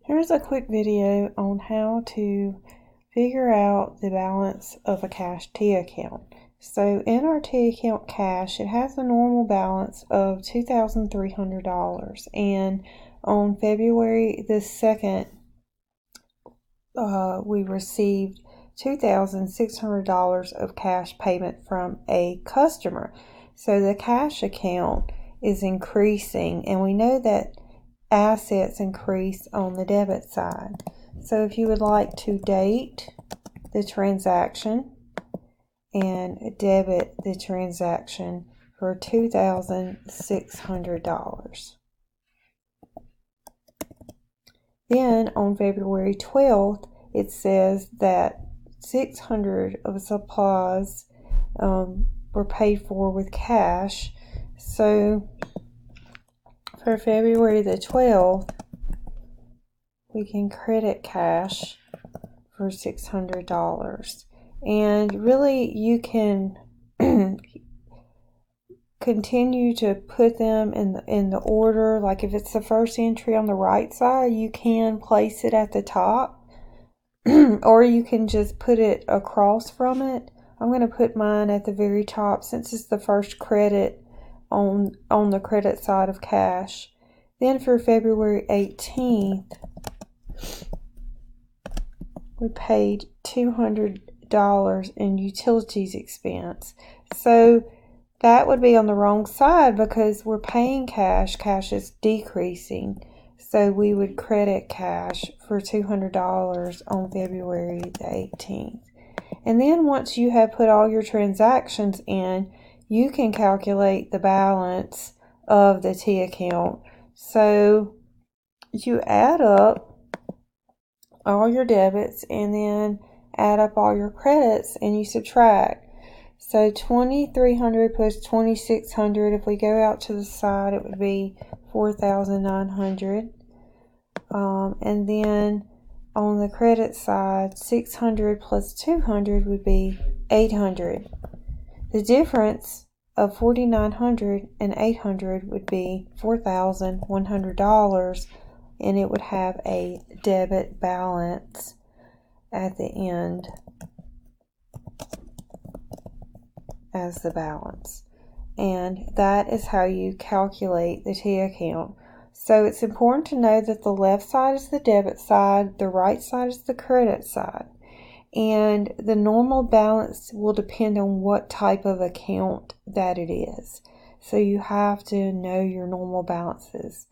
Here's a quick video on how to figure out the balance of a cash T account. So in our T account cash, it has a normal balance of $2,300, and on February the 2nd, we received $2,600 of cash payment from a customer. So the cash account is increasing, and we know that assets increase on the debit side. So if you would like to date the transaction and debit the transaction for $2,600. Then on February 12th, it says that 600 of supplies were paid for with cash. So for February the 12th, we can credit cash for $600. And really, you can continue to put them in the order. Like if it's the first entry on the right side, you can place it at the top, or you can just put it across from it. I'm going to put mine at the very top since it's the first credit on the credit side of cash. Then for February 18th, we paid $200 in utilities expense. So that would be on the wrong side because we're paying cash. Cash is decreasing. So we would credit cash for $200 on February the 18th. And then once you have put all your transactions in, you can calculate the balance of the T account. So you add up all your debits and then add up all your credits and you subtract. So 2,300 plus 2,600, if we go out to the side, it would be 4,900. And then on the credit side, 600 plus 200 would be 800. The difference of 4,900 and 800 would be $4,100, and it would have a debit balance at the end as the balance. And that is how you calculate the T account. So it's important to know that the left side is the debit side, the right side is the credit side. And the normal balance will depend on what type of account that it is. So you have to know your normal balances.